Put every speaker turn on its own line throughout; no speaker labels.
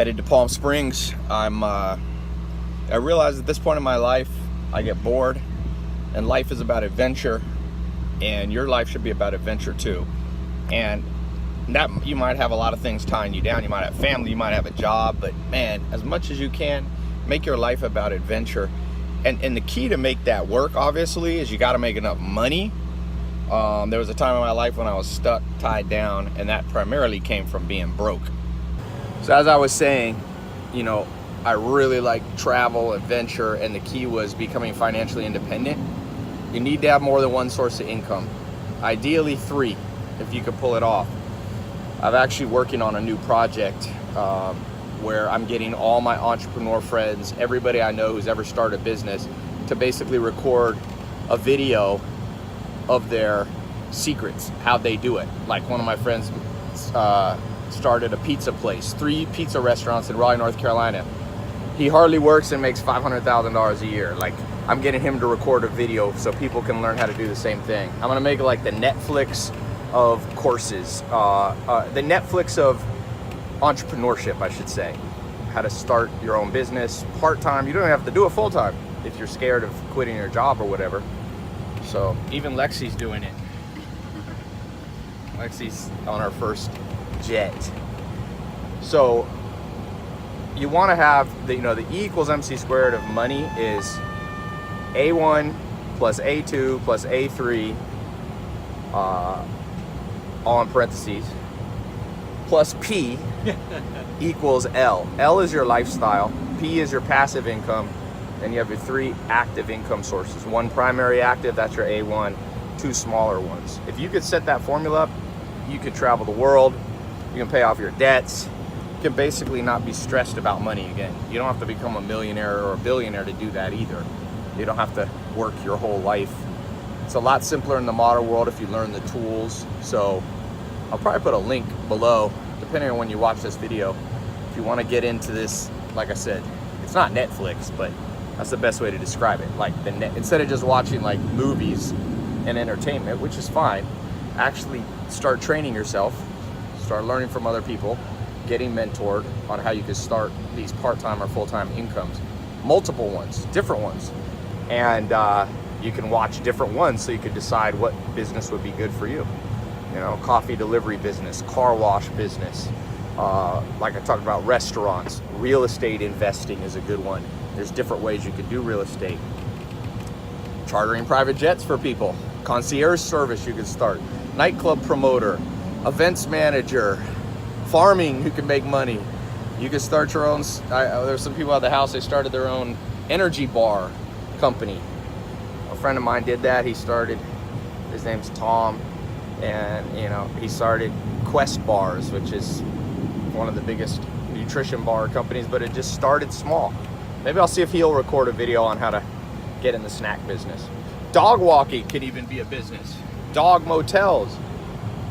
headed to Palm Springs. I realize at this point in my life, I get bored, and life is about adventure, and your life should be about adventure too. And that you might have a lot of things tying you down. You might have family, you might have a job, but man, as much as you can, make your life about adventure. And the key to make that work, obviously, is you got to make enough money. There was a time in my life when I was stuck, tied down, and that primarily came from being broke. So as I was saying, you know, I really like travel, adventure, and the key was becoming financially independent. You need to have more than one source of income. Ideally 3, if you could pull it off. I'm actually working on a new project where I'm getting all my entrepreneur friends, everybody I know who's ever started a business, to basically record a video of their secrets, how they do it. Like one of my friends started a pizza place, 3 pizza restaurants in Raleigh, North Carolina. He hardly works and makes $500,000 a year. Like, I'm getting him to record a video so people can learn how to do the same thing. I'm gonna make it like the Netflix of courses, the Netflix of entrepreneurship, I should say. How to start your own business part-time. You don't have to do it full-time if you're scared of quitting your job or whatever. So even Lexi's doing it. Lexi's on our first jet. So you want to have the, you know, the E equals MC squared of money is A1 plus A2 plus A3, all in parentheses, plus P equals L. L is your lifestyle, P is your passive income, and you have your 3 active income sources. 1 primary active, that's your A1, 2 smaller ones. If you could set that formula up, you could travel the world, you can pay off your debts, you can basically not be stressed about money again. You don't have to become a millionaire or a billionaire to do that either. You don't have to work your whole life. It's a lot simpler in the modern world if you learn the tools. So I'll probably put a link below, depending on when you watch this video. If you want to get into this, like I said, it's not Netflix, but that's the best way to describe it. Like instead of just watching like movies and entertainment, which is fine, actually start training yourself, start learning from other people, getting mentored on how you can start these part-time or full-time incomes, multiple ones, different ones, and you can watch different ones so you can decide what business would be good for you. You know, coffee delivery business, car wash business, like I talked about, restaurants, real estate investing is a good one. There's different ways you could do real estate. Chartering private jets for people, concierge service you could start, nightclub promoter, events manager, farming who can make money. You could start your own, there's some people at the house, they started their own energy bar company. A friend of mine did that. He started, his name's Tom, and you know, he started Quest Bars, which is one of the biggest nutrition bar companies, but it just started small. Maybe I'll see if he'll record a video on how to get in the snack business. Dog walking could even be a business. Dog motels.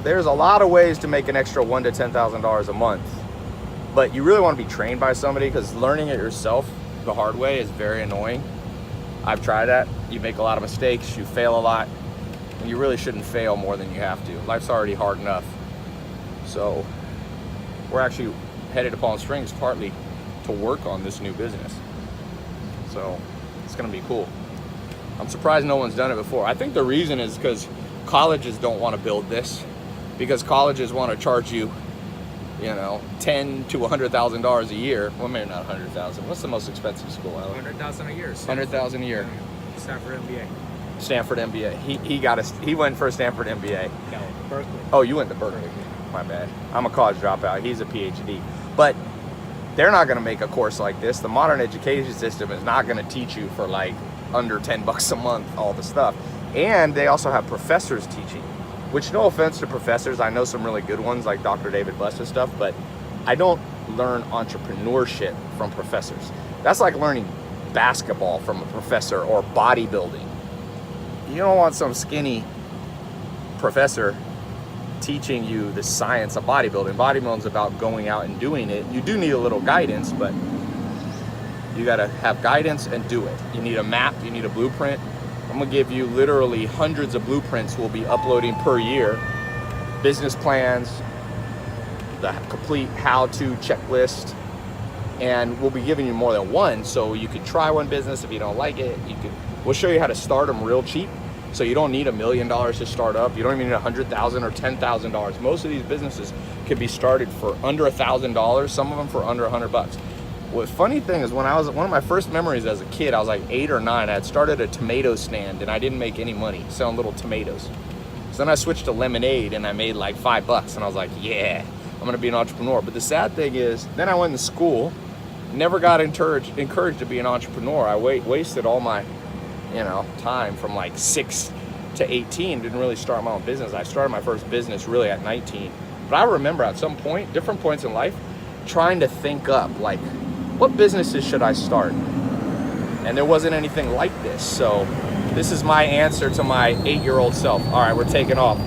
There's a lot of ways to make an extra $1,000 to $10,000 a month, but you really want to be trained by somebody, because learning it yourself the hard way is very annoying. I've tried that. You make a lot of mistakes, you fail a lot, and you really shouldn't fail more than you have to. Life's already hard enough. So we're actually headed to Palm Springs partly to work on this new business. So it's gonna be cool. I'm surprised no one's done it before. I think the reason is because colleges don't want to build this, because colleges want to charge you, you know, $10,000 to $100,000 a year. Well, maybe not 100,000. What's the most expensive school?
100,000 a year.
100,000 a year.
Stanford MBA.
Stanford MBA. He went for a Stanford MBA.
No, Berkeley.
Oh, you went to Berkeley. My bad. I'm a college dropout. He's a PhD. But they're not going to make a course like this. The modern education system is not going to teach you for like under $10 a month all the stuff. And they also have professors teaching, which, no offense to professors, I know some really good ones like Dr. David Buss and stuff, but I don't learn entrepreneurship from professors. That's like learning basketball from a professor or bodybuilding. You don't want some skinny professor teaching you the science of bodybuilding. Bodybuilding's about going out and doing it. You do need a little guidance, but you gotta have guidance and do it. You need a map, you need a blueprint. I'm gonna give you literally hundreds of blueprints we'll be uploading per year. Business plans, the complete how-to checklist, and we'll be giving you more than one, so you could try one business. If you don't like it, we'll show you how to start them real cheap. So you don't need $1 million to start up. You don't even need $100,000 or $10,000. Most of these businesses could be started for under $1,000. Some of them for under $100. Well, the funny thing is, one of my first memories as a kid, I was like 8 or 9. I had started a tomato stand and I didn't make any money selling little tomatoes. So then I switched to lemonade and I made like $5, and I was like, yeah, I'm gonna be an entrepreneur. But the sad thing is, then I went to school, never got encouraged to be an entrepreneur. I wasted all my time from like 6 to 18, didn't really start my own business. I started my first business really at 19. But I remember at some point, different points in life, trying to think up like, what businesses should I start? And there wasn't anything like this. So this is my answer to my 8-year-old self. All right, we're taking off.